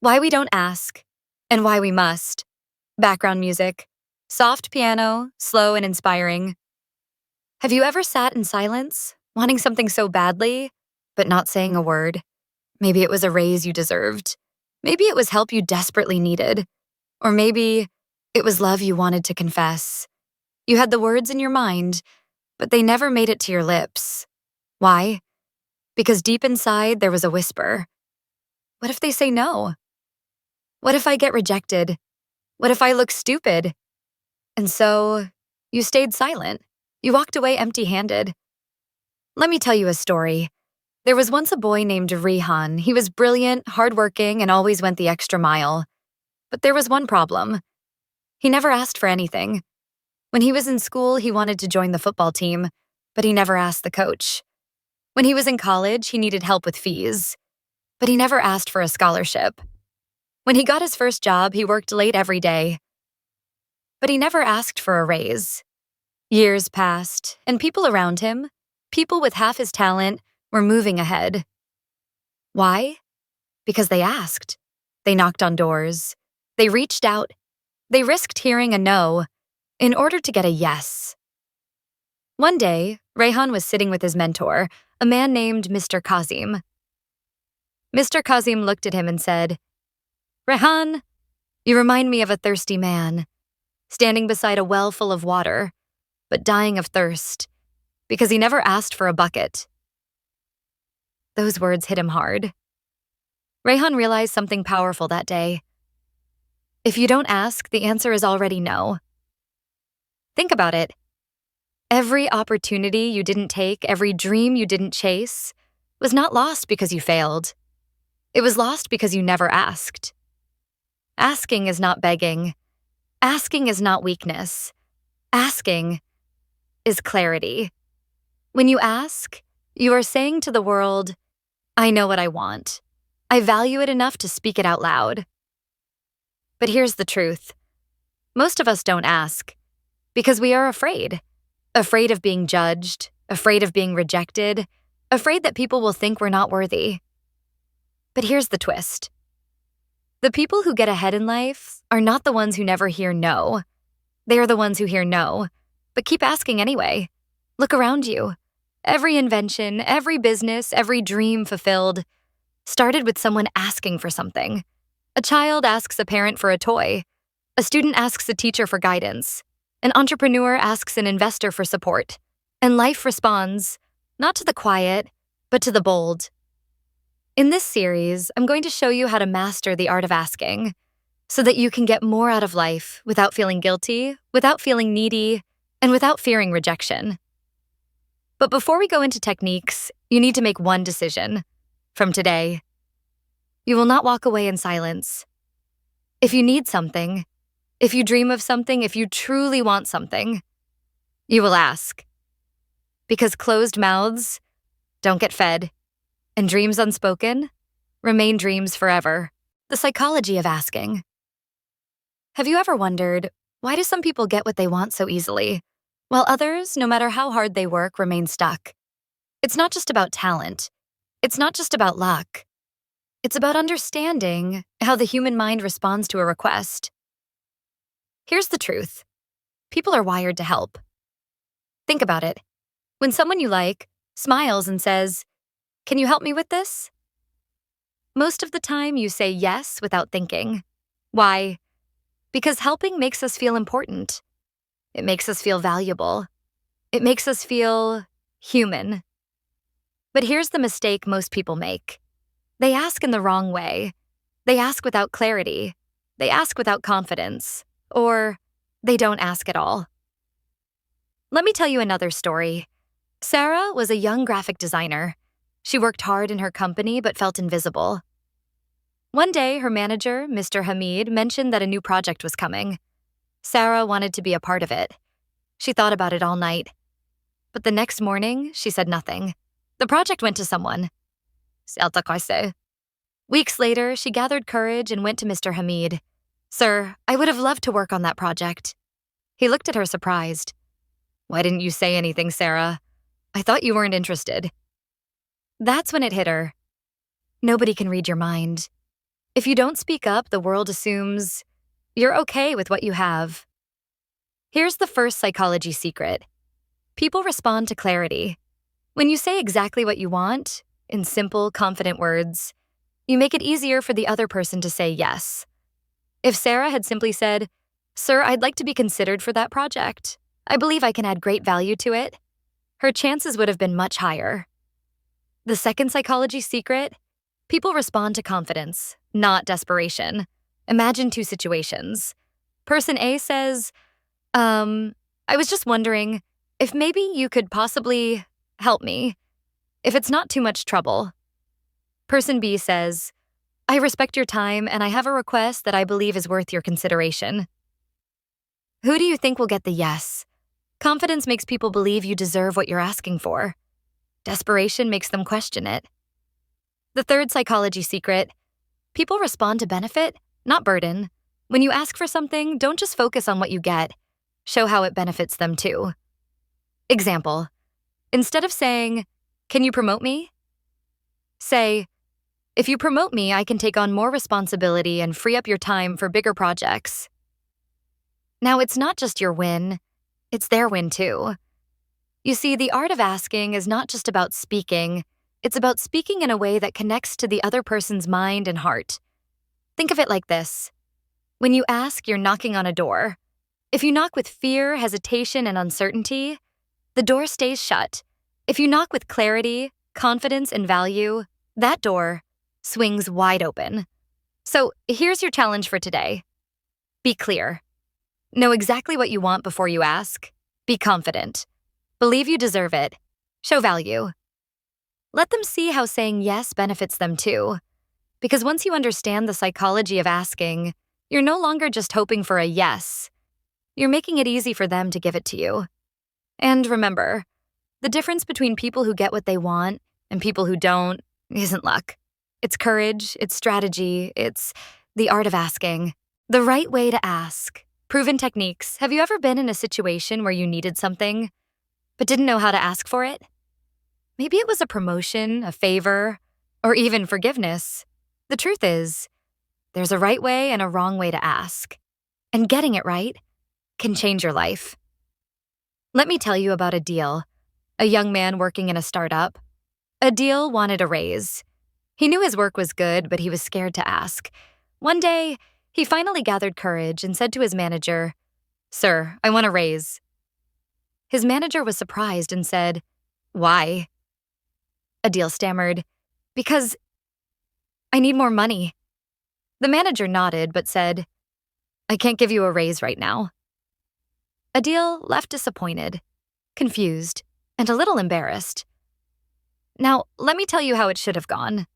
Why we don't ask, and why we must. Background music. Soft piano, slow and inspiring. Have you ever sat in silence, wanting something so badly, but not saying a word? Maybe it was a raise you deserved. Maybe it was help you desperately needed. Or maybe it was love you wanted to confess. You had the words in your mind, but they never made it to your lips. Why? Because deep inside there was a whisper. What if they say no? What if I get rejected? What if I look stupid? And so, you stayed silent. You walked away empty-handed. Let me tell you a story. There was once a boy named Rihan. He was brilliant, hardworking, and always went the extra mile. But there was one problem. He never asked for anything. When he was in school, he wanted to join the football team, but he never asked the coach. When he was in college, he needed help with fees, but he never asked for a scholarship. When he got his first job, he worked late every day, but he never asked for a raise. Years passed, and people around him, people with half his talent, were moving ahead. Why? Because they asked. They knocked on doors. They reached out. They risked hearing a no in order to get a yes. One day, Rehan was sitting with his mentor, a man named Mr. Kazim. Mr. Kazim looked at him and said, "Rehan, you remind me of a thirsty man, standing beside a well full of water, but dying of thirst, because he never asked for a bucket." Those words hit him hard. Rehan realized something powerful that day. If you don't ask, the answer is already no. Think about it. Every opportunity you didn't take, every dream you didn't chase, was not lost because you failed. It was lost because you never asked. Asking is not begging. Asking is not weakness. Asking is clarity. When you ask, you are saying to the world, I know what I want. I value it enough to speak it out loud. But here's the truth. Most of us don't ask because we are afraid. Afraid of being judged, afraid of being rejected, afraid that people will think we're not worthy. But here's the twist. The people who get ahead in life are not the ones who never hear no. They are the ones who hear no, but keep asking anyway. Look around you. Every invention, every business, every dream fulfilled started with someone asking for something. A child asks a parent for a toy. A student asks a teacher for guidance. An entrepreneur asks an investor for support. And life responds, not to the quiet, but to the bold. In this series, I'm going to show you how to master the art of asking so that you can get more out of life without feeling guilty, without feeling needy, and without fearing rejection. But before we go into techniques, you need to make one decision. From today, you will not walk away in silence. If you need something, if you dream of something, if you truly want something, you will ask. Because closed mouths don't get fed, and dreams unspoken remain dreams forever. The psychology of asking. Have you ever wondered, why do some people get what they want so easily, while others, no matter how hard they work, remain stuck? It's not just about talent. It's not just about luck. It's about understanding how the human mind responds to a request. Here's the truth. People are wired to help. Think about it. When someone you like smiles and says, "Can you help me with this?" Most of the time you say yes without thinking. Why? Because helping makes us feel important. It makes us feel valuable. It makes us feel human. But here's the mistake most people make. They ask in the wrong way. They ask without clarity. They ask without confidence. Or they don't ask at all. Let me tell you another story. Sarah was a young graphic designer. She worked hard in her company but felt invisible. One day, her manager, Mr. Hamid, mentioned that a new project was coming. Sarah wanted to be a part of it. She thought about it all night. But the next morning, she said nothing. The project went to someone. Weeks later, she gathered courage and went to Mr. Hamid. "Sir, I would have loved to work on that project." He looked at her surprised. "Why didn't you say anything, Sarah? I thought you weren't interested." That's when it hit her. Nobody can read your mind. If you don't speak up, the world assumes you're okay with what you have. Here's the first psychology secret. People respond to clarity. When you say exactly what you want, in simple, confident words, you make it easier for the other person to say yes. If Sarah had simply said, "Sir, I'd like to be considered for that project. I believe I can add great value to it," her chances would have been much higher. The second psychology secret, people respond to confidence, not desperation. Imagine two situations. Person A says, I was just wondering if maybe you could possibly help me, if it's not too much trouble. Person B says, I respect your time and I have a request that I believe is worth your consideration. Who do you think will get the yes? Confidence makes people believe you deserve what you're asking for. Desperation makes them question it. The third psychology secret, people respond to benefit, not burden. When you ask for something, don't just focus on what you get. Show how it benefits them too. Example, instead of saying, "Can you promote me?" say, "If you promote me, I can take on more responsibility and free up your time for bigger projects." Now, it's not just your win, it's their win too. You see, the art of asking is not just about speaking, it's about speaking in a way that connects to the other person's mind and heart. Think of it like this. When you ask, you're knocking on a door. If you knock with fear, hesitation, and uncertainty, the door stays shut. If you knock with clarity, confidence, and value, that door swings wide open. So here's your challenge for today. Be clear. Know exactly what you want before you ask. Be confident. Believe you deserve it. Show value. Let them see how saying yes benefits them too. Because once you understand the psychology of asking, you're no longer just hoping for a yes. You're making it easy for them to give it to you. And remember, the difference between people who get what they want and people who don't isn't luck. It's courage, it's strategy, it's the art of asking. The right way to ask. Proven techniques. Have you ever been in a situation where you needed something, but didn't know how to ask for it? Maybe it was a promotion, a favor, or even forgiveness. The truth is, there's a right way and a wrong way to ask. And getting it right can change your life. Let me tell you about Adil, a young man working in a startup. Adil wanted a raise. He knew his work was good, but he was scared to ask. One day, he finally gathered courage and said to his manager, "Sir, I want a raise." His manager was surprised and said, "Why?" Adil stammered, "Because I need more money." The manager nodded but said, "I can't give you a raise right now." Adil left disappointed, confused, and a little embarrassed. Now, let me tell you how it should have gone.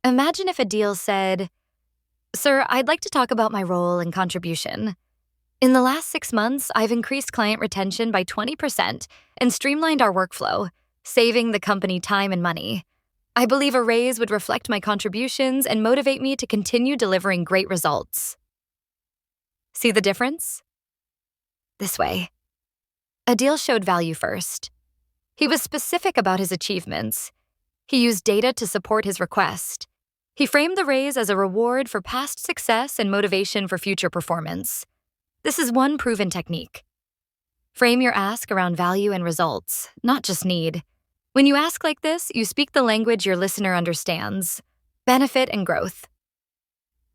Imagine if Adil said, "Sir, I'd like to talk about my role and contribution. In the last 6 months, I've increased client retention by 20% and streamlined our workflow, saving the company time and money. I believe a raise would reflect my contributions and motivate me to continue delivering great results." See the difference? This way. Adil showed value first. He was specific about his achievements. He used data to support his request. He framed the raise as a reward for past success and motivation for future performance. This is one proven technique. Frame your ask around value and results, not just need. When you ask like this, you speak the language your listener understands. Benefit and growth.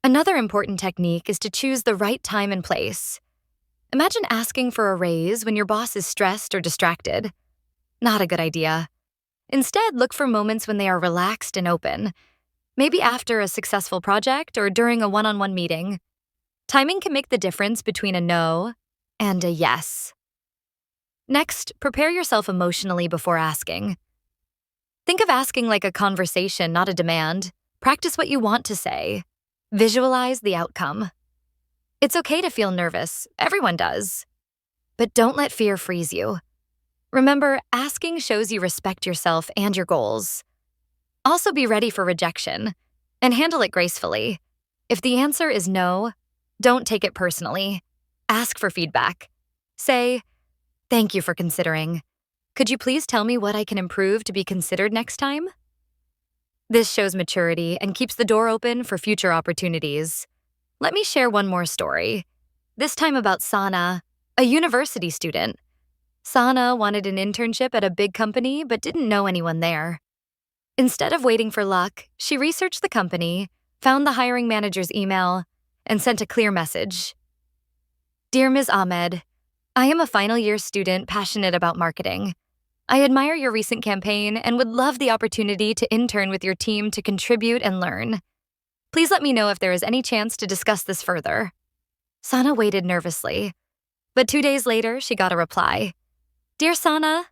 Another important technique is to choose the right time and place. Imagine asking for a raise when your boss is stressed or distracted. Not a good idea. Instead, look for moments when they are relaxed and open. Maybe after a successful project or during a one-on-one meeting. Timing can make the difference between a no and a yes. Next, prepare yourself emotionally before asking. Think of asking like a conversation, not a demand. Practice what you want to say. Visualize the outcome. It's okay to feel nervous. Everyone does. But don't let fear freeze you. Remember, asking shows you respect yourself and your goals. Also be ready for rejection and handle it gracefully. If the answer is no, don't take it personally. Ask for feedback. Say, "Thank you for considering. Could you please tell me what I can improve to be considered next time?" This shows maturity and keeps the door open for future opportunities. Let me share one more story, this time about Sana, a university student. Sana wanted an internship at a big company but didn't know anyone there. Instead of waiting for luck, she researched the company, found the hiring manager's email, and sent a clear message. Dear Ms. Ahmed, I am a final year student passionate about marketing. I admire your recent campaign and would love the opportunity to intern with your team to contribute and learn. Please let me know if there is any chance to discuss this further. Sana waited nervously, but 2 days later, she got a reply. Dear Sana,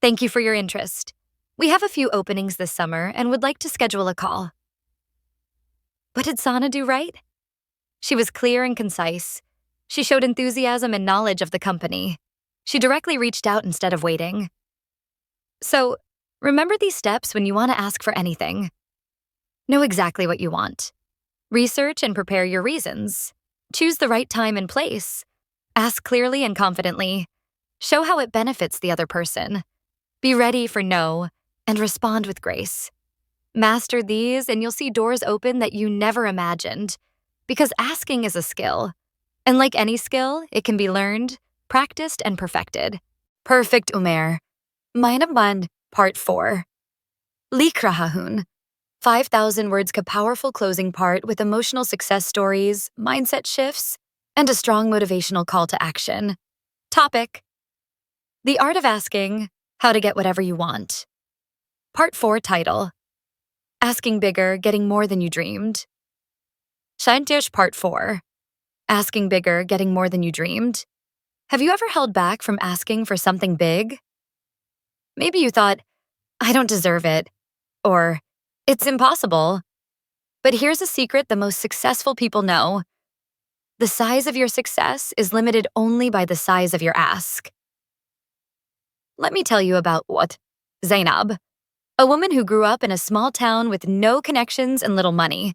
thank you for your interest. We have a few openings this summer and would like to schedule a call. What did Sana do right? She was clear and concise. She showed enthusiasm and knowledge of the company. She directly reached out instead of waiting. So, remember these steps when you want to ask for anything. Know exactly what you want. Research and prepare your reasons. Choose the right time and place. Ask clearly and confidently. Show how it benefits the other person. Be ready for no, and respond with grace. Master these and you'll see doors open that you never imagined. Because asking is a skill. And like any skill, it can be learned, practiced, and perfected. Perfect, Umair. Mine naman, Part 4. Likrahahun. 5,000 words ka powerful closing part with emotional success stories, mindset shifts, and a strong motivational call to action. Topic: The Art of Asking, How to Get Whatever You Want. Part 4 title: Asking Bigger, Getting More Than You Dreamed. Shantish Part 4. Asking bigger, getting more than you dreamed. Have you ever held back from asking for something big? Maybe you thought, I don't deserve it, or it's impossible. But here's a secret the most successful people know. The size of your success is limited only by the size of your ask. Let me tell you about Zainab, a woman who grew up in a small town with no connections and little money.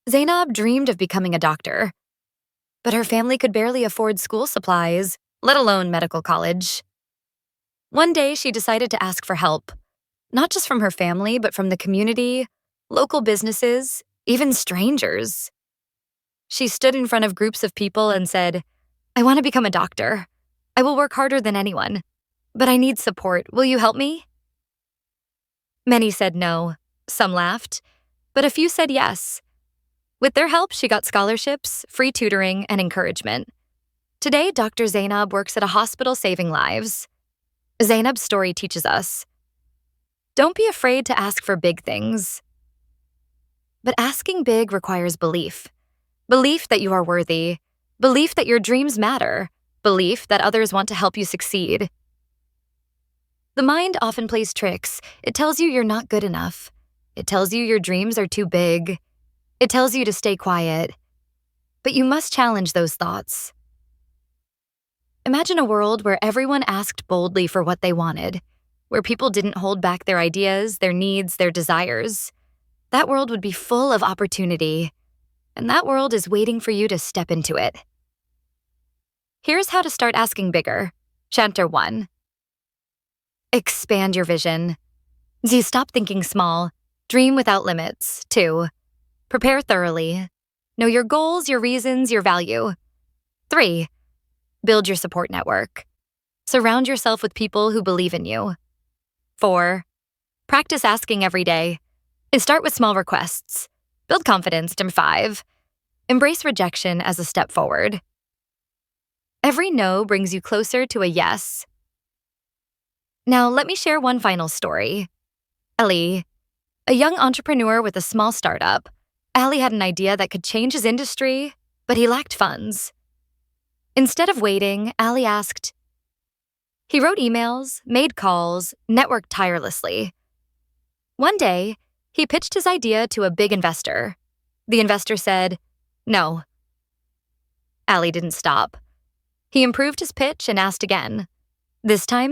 Zainab dreamed of becoming a doctor. But her family could barely afford school supplies, let alone medical college. One day, she decided to ask for help, not just from her family, but from the community, local businesses, even strangers. She stood in front of groups of people and said, I want to become a doctor. I will work harder than anyone, but I need support. Will you help me? Many said no, some laughed, but a few said yes. With their help, she got scholarships, free tutoring, and encouragement. Today, Dr. Zainab works at a hospital saving lives. Zainab's story teaches us, don't be afraid to ask for big things. But asking big requires belief. Belief that you are worthy. Belief that your dreams matter. Belief that others want to help you succeed. The mind often plays tricks. It tells you you're not good enough. It tells you your dreams are too big. It tells you to stay quiet, but you must challenge those thoughts. Imagine a world where everyone asked boldly for what they wanted, where people didn't hold back their ideas, their needs, their desires. That world would be full of opportunity, and that world is waiting for you to step into it. Here's how to start asking bigger. Chapter 1. Expand your vision. Stop thinking small. Dream without limits. 2. Prepare thoroughly. Know your goals, your reasons, your value. 3. Build your support network. Surround yourself with people who believe in you. 4. Practice asking every day. And start with small requests. Build confidence. 5. Embrace rejection as a step forward. Every no brings you closer to a yes. Now, let me share one final story. Ali, a young entrepreneur with a small startup. Ali had an idea that could change his industry, but he lacked funds. Instead of waiting, Ali asked. He wrote emails, made calls, networked tirelessly. One day, he pitched his idea to a big investor. The investor said, no. Ali didn't stop. He improved his pitch and asked again. This time,